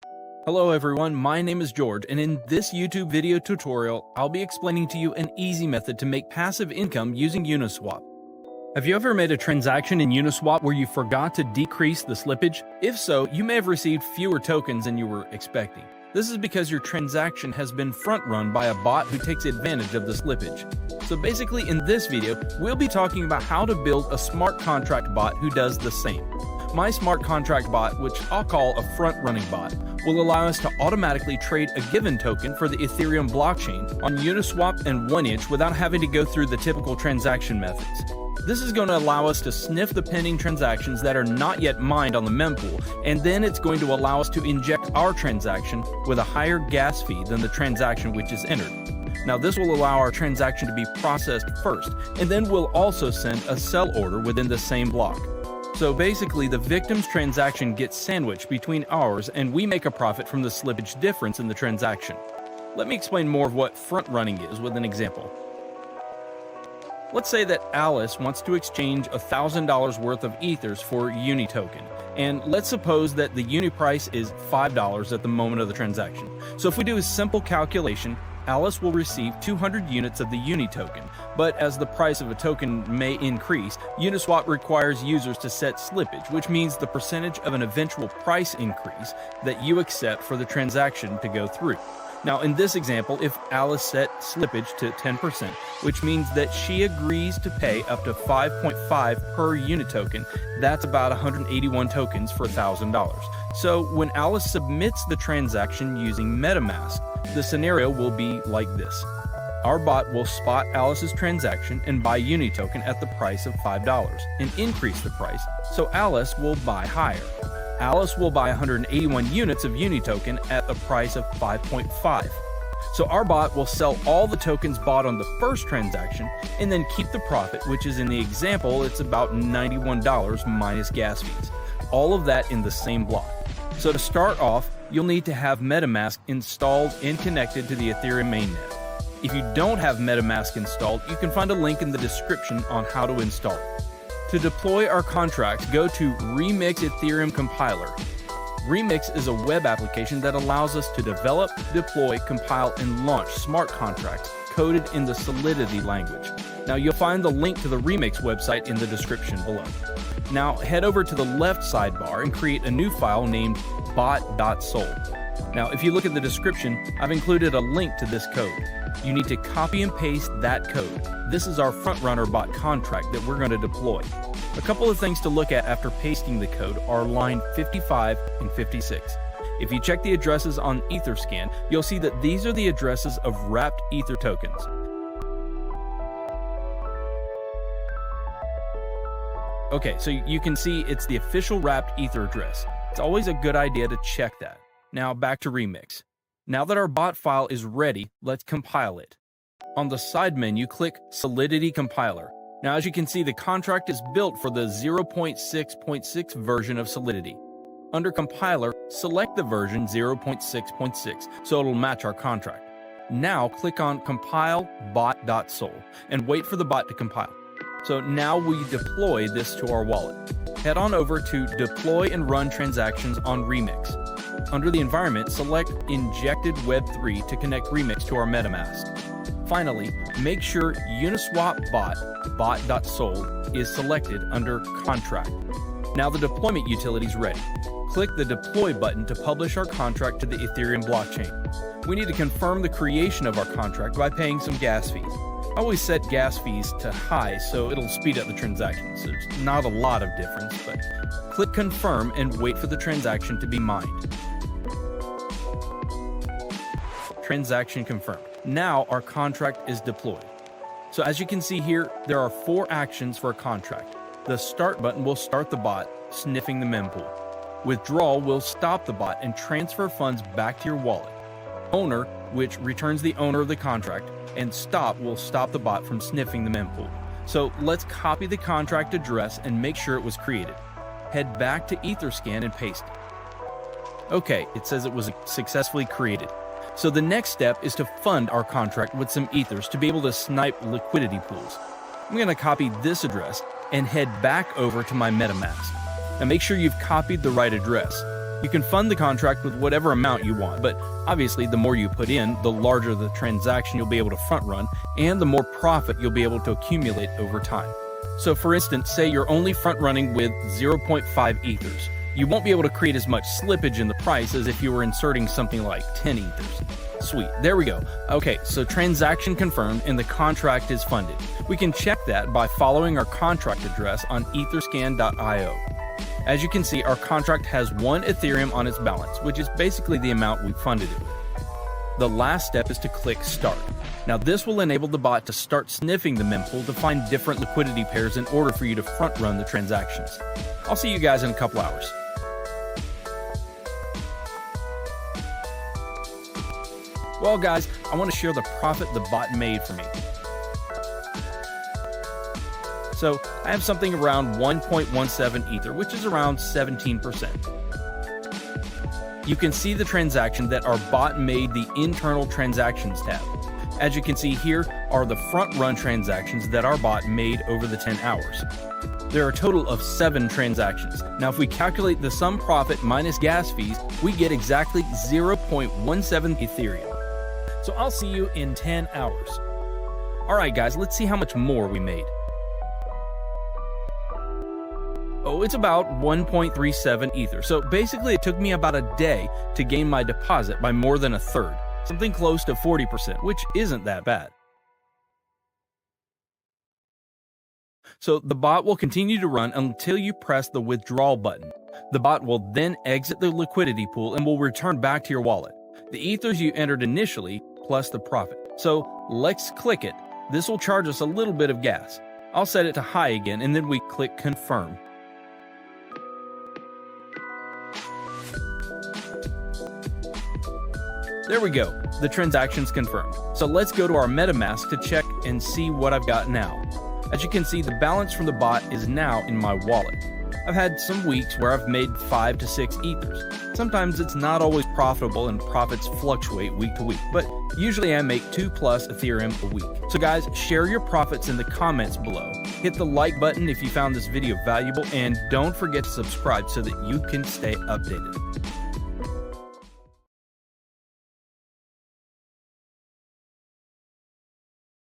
Hello everyone, my name is George, and in this YouTube video tutorial, I'll be explaining to you an easy method to make passive income using Uniswap. Have you ever made a transaction in Uniswap where you forgot to decrease the slippage? If so, you may have received fewer tokens than you were expecting. This is because your transaction has been front-run by a bot who takes advantage of the slippage. So basically in this video, we'll be talking about how to build a smart contract bot who does the same. My smart contract bot, which I'll call a front-running bot, will allow us to automatically trade a given token for the Ethereum blockchain on Uniswap and 1inch without having to go through the typical transaction methods. This is going to allow us to sniff the pending transactions that are not yet mined on the mempool, and then it's going to allow us to inject our transaction with a higher gas fee than the transaction which is entered. Now this will allow our transaction to be processed first, and then we'll also send a sell order within the same block. So basically, the victim's transaction gets sandwiched between ours, and we make a profit from the slippage difference in the transaction. Let me explain more of what front-running is with an example. Let's say that Alice wants to exchange $1,000 worth of ethers for Uni token, and let's suppose that the Uni price is $5 at the moment of the transaction. So if we do a simple calculation, Alice will receive 200 units of the Uni token, but as the price of a token may increase, Uniswap requires users to set slippage, which means the percentage of an eventual price increase that you accept for the transaction to go through. Now in this example, if Alice set slippage to 10%, which means that she agrees to pay up to 5.5 per unit token, that's about 181 tokens for $1,000. So when Alice submits the transaction using MetaMask, the scenario will be like this. Our bot will spot Alice's transaction and buy Uni token at the price of $5 and increase the price, so Alice will buy higher. Alice will buy 181 units of Uni token at the price of 5.5. So our bot will sell all the tokens bought on the first transaction and then keep the profit, which is in the example, it's about $91 minus gas fees. All of that in the same block. So to start off, you'll need to have MetaMask installed and connected to the Ethereum mainnet. If you don't have MetaMask installed, you can find a link in the description on how to install it. To deploy our contract, go to Remix Ethereum Compiler. Remix is a web application that allows us to develop, deploy, compile, and launch smart contracts coded in the Solidity language. Now you'll find the link to the Remix website in the description below. Now head over to the left sidebar and create a new file named bot.sol. Now if you look at the description, I've included a link to this code. You need to copy and paste that code. This is our frontrunner bot contract that we're going to deploy. A couple of things to look at after pasting the code are line 55 and 56. If you check the addresses on Etherscan, you'll see that these are the addresses of wrapped Ether tokens. Okay, so you can see it's the official wrapped Ether address. It's always a good idea to check that. Now back to Remix. Now that our bot file is ready, let's compile it. On the side menu, click Solidity Compiler. Now as you can see, the contract is built for the 0.6.6 version of Solidity. Under Compiler, select the version 0.6.6 so it'll match our contract. Now click on Compile bot.sol and wait for the bot to compile. So now we deploy this to our wallet. Head on over to Deploy and Run Transactions on Remix. Under the environment, select Injected Web 3 to connect Remix to our MetaMask. Finally, make sure Uniswap bot.sol is selected under Contract. Now the deployment utility is ready. Click the Deploy button to publish our contract to the Ethereum blockchain. We need to confirm the creation of our contract by paying some gas fees. I always set gas fees to high so it'll speed up the transaction, so it's not a lot of difference, but click Confirm and wait for the transaction to be mined. Transaction confirmed. Now our contract is deployed. So as you can see here, there are 4 actions for a contract. The Start button will start the bot, sniffing the mempool. Withdrawal will stop the bot and transfer funds back to your wallet. Owner, which returns the owner of the contract, and Stop will stop the bot from sniffing the mempool. So let's copy the contract address and make sure it was created. Head back to Etherscan and paste it. Okay, it says it was successfully created. So the next step is to fund our contract with some ethers to be able to snipe liquidity pools. I'm going to copy this address and head back over to my MetaMask. Now make sure you've copied the right address. You can fund the contract with whatever amount you want, but obviously the more you put in, the larger the transaction you'll be able to front run, and the more profit you'll be able to accumulate over time. So for instance, say you're only front running with 0.5 ethers. You won't be able to create as much slippage in the price as if you were inserting something like 10 ethers. Sweet, there we go. Okay, so transaction confirmed and the contract is funded. We can check that by following our contract address on etherscan.io. As you can see, our contract has 1 Ethereum on its balance, which is basically the amount we funded it with. The last step is to click Start. Now this will enable the bot to start sniffing the mempool to find different liquidity pairs in order for you to front run the transactions. I'll see you guys in a couple hours. Well guys, I want to share the profit the bot made for me. So I have something around 1.17 Ether, which is around 17%. You can see the transaction that our bot made the internal transactions tab. As you can see here are the front run transactions that our bot made over the 10 hours. There are a total of 7 transactions. Now if we calculate the sum profit minus gas fees, we get exactly 0.17 Ethereum. So I'll see you in 10 hours. Alright guys, let's see how much more we made. Oh, it's about 1.37 Ether. So basically it took me about a day to gain my deposit by more than a third. Something close to 40%, which isn't that bad. So the bot will continue to run until you press the withdrawal button. The bot will then exit the liquidity pool and will return back to your wallet. The ethers you entered initially plus the profit. So let's click it. This will charge us a little bit of gas. I'll set it to high again and then we click confirm. There we go, the transaction's confirmed. So let's go to our MetaMask to check and see what I've got now. As you can see, the balance from the bot is now in my wallet. I've had some weeks where I've made 5 to 6 ethers. Sometimes it's not always profitable and profits fluctuate week to week, but usually I make 2+ Ethereum a week. So guys, share your profits in the comments below. Hit the like button if you found this video valuable, and don't forget to subscribe so that you can stay updated.